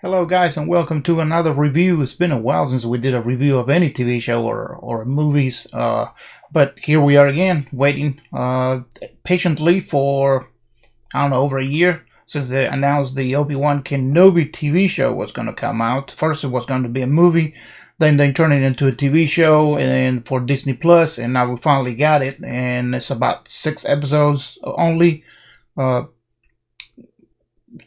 Hello, guys, and welcome to another review. It's been a while since we did a review of any TV show or movies, but here we are again, waiting patiently for, I don't know, over a year since they announced the Obi Wan Kenobi TV show was going to come out. First, it was going to be a movie, then they turned it into a TV show and for Disney Plus, and now we finally got it, and it's about 6 episodes only.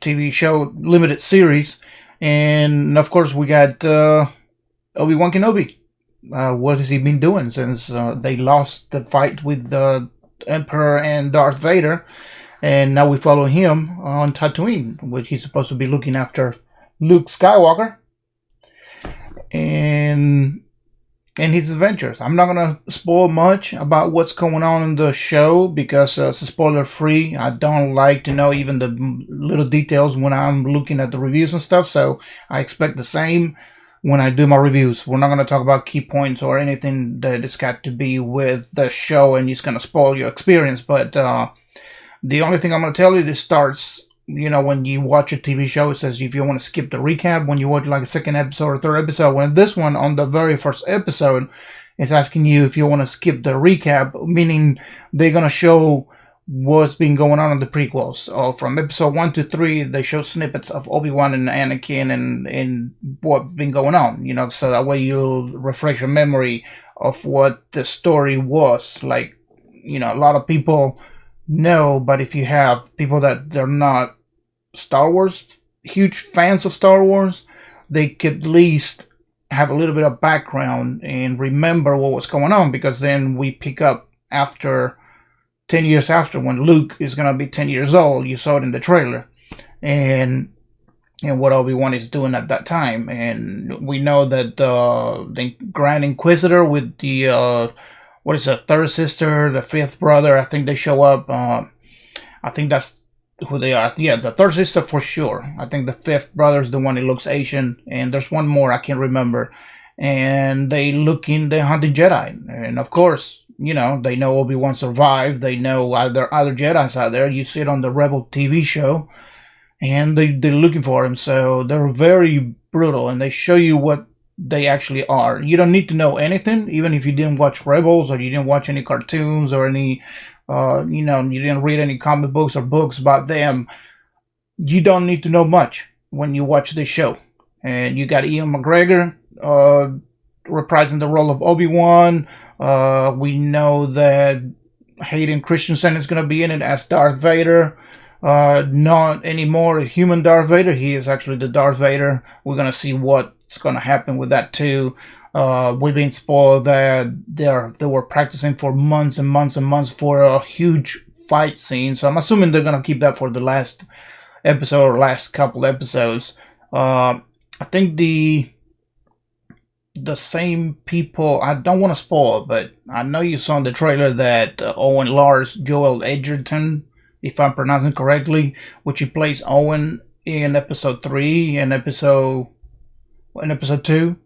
TV show limited series, and of course we got Obi Wan Kenobi. What has he been doing since they lost the fight with the Emperor and Darth Vader, and now we follow him on Tatooine, which he's supposed to be looking after Luke Skywalker and his adventures. I'm not gonna spoil much about what's going on in the show because it's spoiler free. I don't like to know even the little details when I'm looking at the reviews and stuff, so I expect the same when I do my reviews. We're not gonna talk about key points or anything that it's got to be with the show and it's gonna spoil your experience, but the only thing I'm gonna tell you, this starts, when you watch a TV show, it says if you want to skip the recap when you watch like a second episode or third episode. When this one, on the very first episode, is asking you if you want to skip the recap, meaning they're going to show what's been going on in the prequels. From episode 1 to 3, they show snippets of Obi-Wan and Anakin and what's been going on, so that way you'll refresh your memory of what the story was. Like, a lot of people know, but if you have people that they're not Star Wars, huge fans of Star Wars, they could at least have a little bit of background and remember what was going on, because then we pick up after 10 years after, when Luke is going to be 10 years old. You saw it in the trailer, and what Obi-Wan is doing at that time. And we know that the Grand Inquisitor with the what is it, third sister, the fifth brother, I think they show up. I think that's who they are. Yeah, the third sister for sure. I think the fifth brother is the one that looks Asian, and there's one more I can't remember. And they're hunting Jedi, and of course, they know Obi-Wan survived. They know other Jedi's out there. You see it on the Rebel TV show, and they're looking for him. So they're very brutal, and they show you what they actually are. You don't need to know anything, even if you didn't watch Rebels or you didn't watch any cartoons or any you didn't read any comic books or books about them. You don't need to know much when you watch this show. And you got Ian McGregor reprising the role of Obi-Wan. We know that Hayden Christensen is going to be in it as Darth Vader. Not anymore a human Darth Vader. He is actually the Darth Vader. We're going to see what's going to happen with that too. We've been spoiled that they were practicing for months and months and months for a huge fight scene. So I'm assuming they're going to keep that for the last episode or last couple episodes. I think the same people, I don't want to spoil, but I know you saw in the trailer that Owen Lars, Joel Edgerton, if I'm pronouncing correctly, which he plays Owen in episode 3 and episode 2.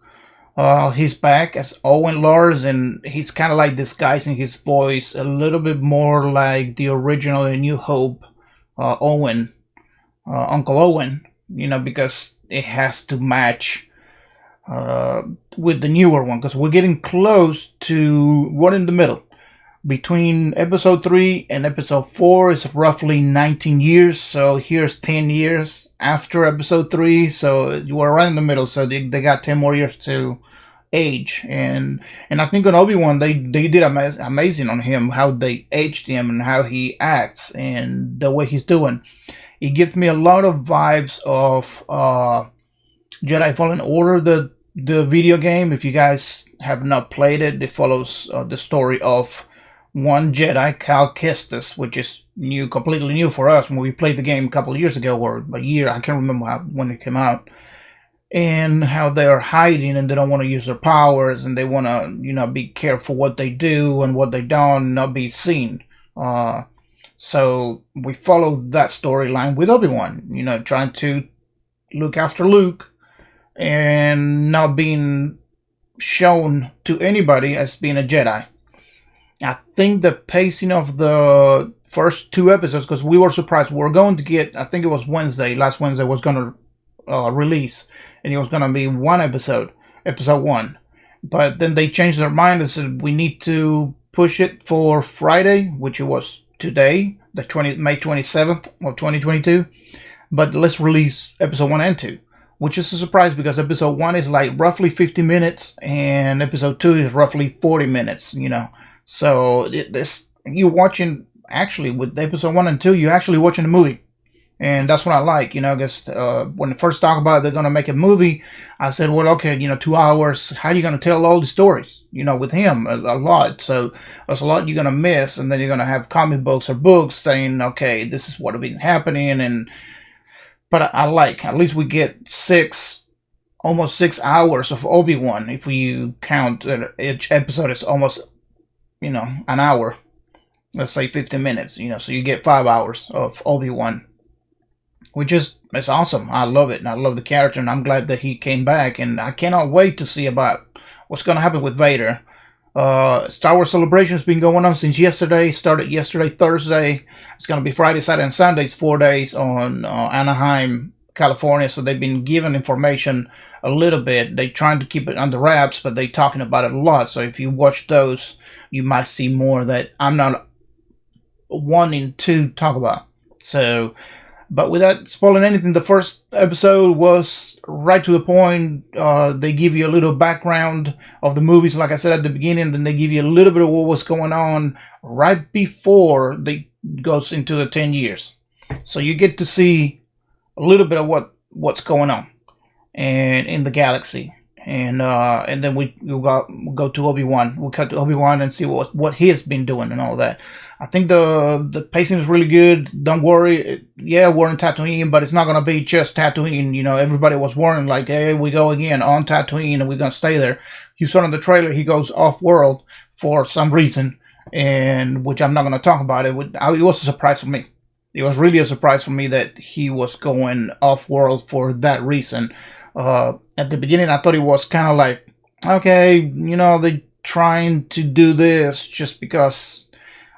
He's back as Owen Lars, and he's kind of like disguising his voice a little bit more like the original in New Hope Owen, Uncle Owen, because it has to match with the newer one, because we're getting close to what in the middle. Between episode 3 and episode 4 is roughly 19 years, so here's 10 years after episode 3, so you are right in the middle, so they got 10 more years to age. And I think on Obi-Wan, they did amazing on him, how they aged him and how he acts and the way he's doing. It gives me a lot of vibes of Jedi Fallen Order, the video game. If you guys have not played it, it follows the story of one Jedi, Cal Kestis, which is completely new for us when we played the game a couple of years ago, or a year, I can't remember when it came out, and how they're hiding and they don't want to use their powers and they want to, be careful what they do and what they don't, not be seen. So we follow that storyline with Obi-Wan, trying to look after Luke and not being shown to anybody as being a Jedi. I think the pacing of the first 2 episodes, because we were surprised. We were going to get, I think it was last Wednesday was going to release, and it was gonna be one episode, episode one. But then they changed their mind and said we need to push it for Friday, which it was today, the May 27th of 2022. But let's release episode one and two, which is a surprise because episode one is like roughly 50 minutes and episode two is roughly 40 minutes. So this you watching actually with episode one and two, you're actually watching the movie. And that's what I like, because when they first talked about they're going to make a movie, I said, well, okay, 2 hours, how are you going to tell all the stories, with him a lot. So there's a lot you're going to miss, and then you're going to have comic books or books saying, okay, this is what has been happening. But I like, at least we get almost 6 hours of Obi Wan, if you count that each episode is almost, an hour. Let's say 50 minutes, so you get 5 hours of Obi Wan, which is it's awesome. I love it, and I love the character, and I'm glad that he came back, and I cannot wait to see about what's going to happen with Vader. Star Wars Celebration has been going on since yesterday. Started yesterday, Thursday. It's going to be Friday, Saturday, and Sunday. It's 4 days on Anaheim, California. So they've been given information a little bit. They're trying to keep it under wraps, but they're talking about it a lot. So if you watch those, you might see more that I'm not wanting to talk about. So, but without spoiling anything, the first episode was right to the point. They give you a little background of the movies, like I said at the beginning, then they give you a little bit of what was going on right before they goes into the 10 years. So you get to see a little bit of what's going on and in the galaxy. And then we'll go to Obi-Wan. We'll cut to Obi-Wan and see what he has been doing and all that. I think the pacing is really good. Don't worry. Yeah, we're in Tatooine, but it's not going to be just Tatooine. Everybody was worrying like, hey, we go again on Tatooine and we're going to stay there. You saw in the trailer, he goes off-world for some reason, and which I'm not going to talk about. It was a surprise for me. It was really a surprise for me that he was going off-world for that reason. At the beginning, I thought it was kind of like, okay, they're trying to do this just because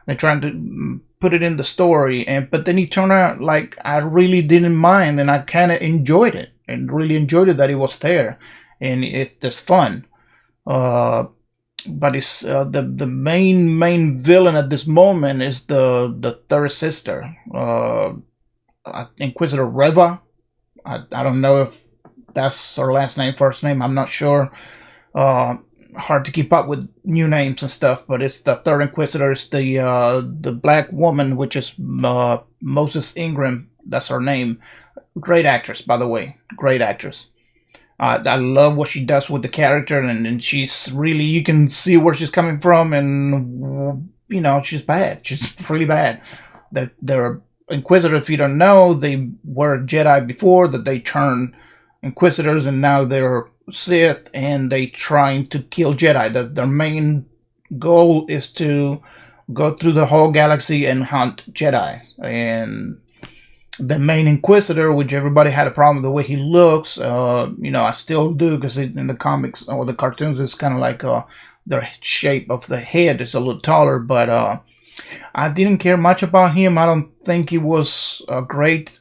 they're trying to put it in the story, but then it turned out like I really didn't mind, and I kind of enjoyed it, and really enjoyed it that it was there, and it's just fun. But it's the main villain at this moment is the third sister, Inquisitor Reva. I don't know if that's her last name, first name. I'm not sure. Hard to keep up with new names and stuff, but it's the third Inquisitor. It's the black woman, which is Moses Ingram. That's her name. Great actress, by the way. Great actress. I love what she does with the character, and she's really, you can see where she's coming from, and she's bad. She's really bad. They're Inquisitor, if you don't know, they were Jedi before, that they turned Inquisitors, and now they're Sith, and they trying to kill Jedi. Their main goal is to go through the whole galaxy and hunt Jedi. And the main Inquisitor, which everybody had a problem with the way he looks, I still do, because in the comics or the cartoons, it's kind of like the shape of the head is a little taller, but I didn't care much about him. I don't think he was a great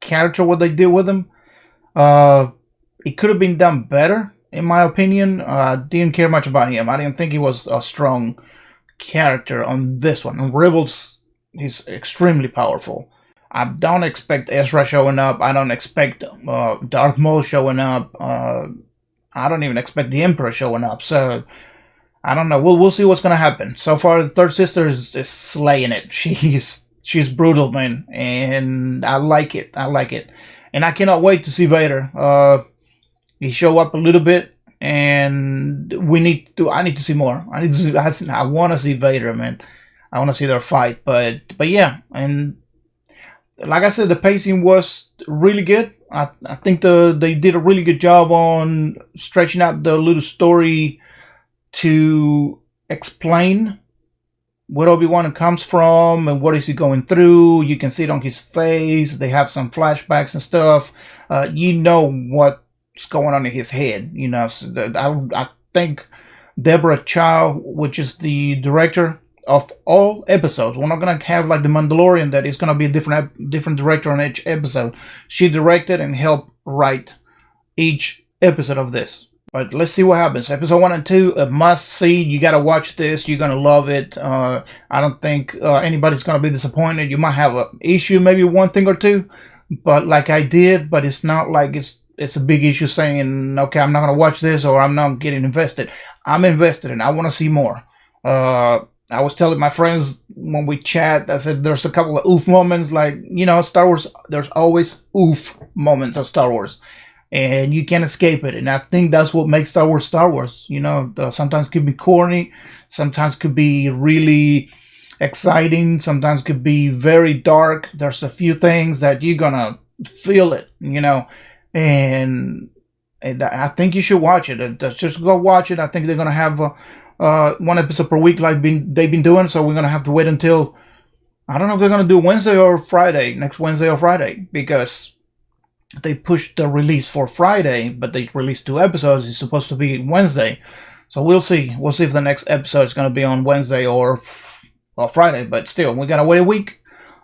character, what they did with him. It could have been done better, in my opinion. I didn't care much about him. I didn't think he was a strong character on this one. On Rebels, he's extremely powerful. I don't expect Ezra showing up. I don't expect Darth Maul showing up. I don't even expect the Emperor showing up. So I don't know. We'll see what's gonna happen. So far, the third sister is slaying it. She's brutal, man, and I like it. And I cannot wait to see Vader. He show up a little bit, and I need to see more. I want to see Vader, man. I want to see their fight. But yeah, and like I said, the pacing was really good. I think they did a really good job on stretching out the little story to explain where Obi-Wan comes from and what is he going through. You can see it on his face. They have some flashbacks and stuff. What's going on in his head. So I think Deborah Chow, which is the director of all episodes. We're not gonna have like the Mandalorian that is gonna be a different director on each episode. She directed and helped write each episode of this. But let's see what happens. Episode 1 and 2, a must see. You gotta watch this. You're gonna love it. I don't think anybody's gonna be disappointed. You might have an issue, maybe one thing or two, but like I did. But it's not like it's a big issue saying, okay, I'm not gonna watch this or I'm not getting invested. I'm invested and I want to see more. I was telling my friends when we chat, I said there's a couple of oof moments, like, Star Wars, there's always oof moments of Star Wars. And you can't escape it. And I think that's what makes Star Wars Star Wars. Sometimes could be corny, sometimes could be really exciting, sometimes could be very dark. There's a few things that you're gonna feel it, and I think you should watch it. Just go watch it. I think they're gonna have one episode per week like they've been doing. So we're gonna have to wait until, I don't know if they're gonna do Wednesday or Friday, next Wednesday or Friday, because they pushed the release for Friday, but they released 2 episodes. It's supposed to be Wednesday, so we'll see. We'll see if the next episode is gonna be on Wednesday or Friday. But still, we gotta wait a week.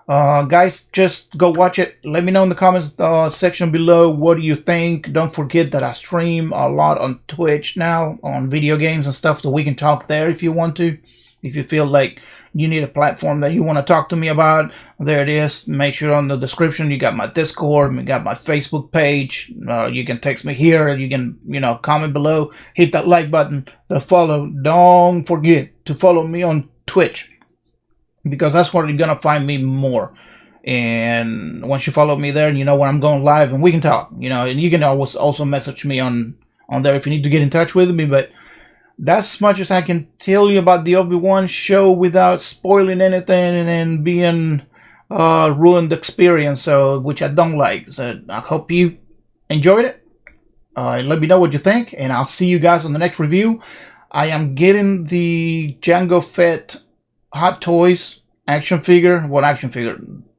Guys, just go watch it. Let me know in the comments section below, what do you think? Don't forget that I stream a lot on Twitch now on video games and stuff, so we can talk there if you want to. If you feel like you need a platform that you want to talk to me about, there it is. Make sure on the description you got my Discord, you got my Facebook page. You can text me here. You can, comment below. Hit that like button, the follow. Don't forget to follow me on Twitch, because that's where you're gonna find me more. And once you follow me there, you know when I'm going live and we can talk. And you can always also message me on there if you need to get in touch with me. But that's as much as I can tell you about the Obi-Wan show without spoiling anything and being ruined the experience, so which I don't like. So I hope you enjoyed it. Let me know what you think, and I'll see you guys on the next review. I am getting the Jango Fett Hot Toys action figure.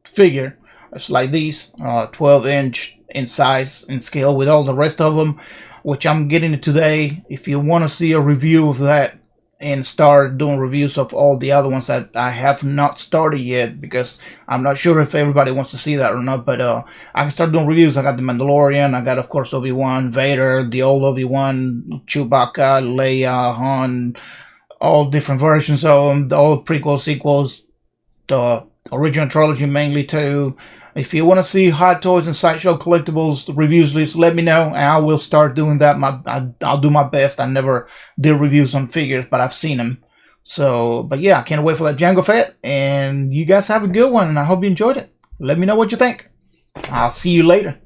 Figure. It's like these, 12-inch in size and scale with all the rest of them, which I'm getting it today. If you want to see a review of that and start doing reviews of all the other ones that I have not started yet, because I'm not sure if everybody wants to see that or not, but I can start doing reviews. I got the Mandalorian, I got, of course, Obi-Wan, Vader, the old Obi-Wan, Chewbacca, Leia, Han, all different versions of them, the old prequels, sequels, the original trilogy mainly too. If you want to see Hot Toys and Sideshow Collectibles reviews list, let me know, and I will start doing that. I'll do my best. I never did reviews on figures, but I've seen them. So, but yeah, I can't wait for that Jango Fett, and you guys have a good one, and I hope you enjoyed it. Let me know what you think. I'll see you later.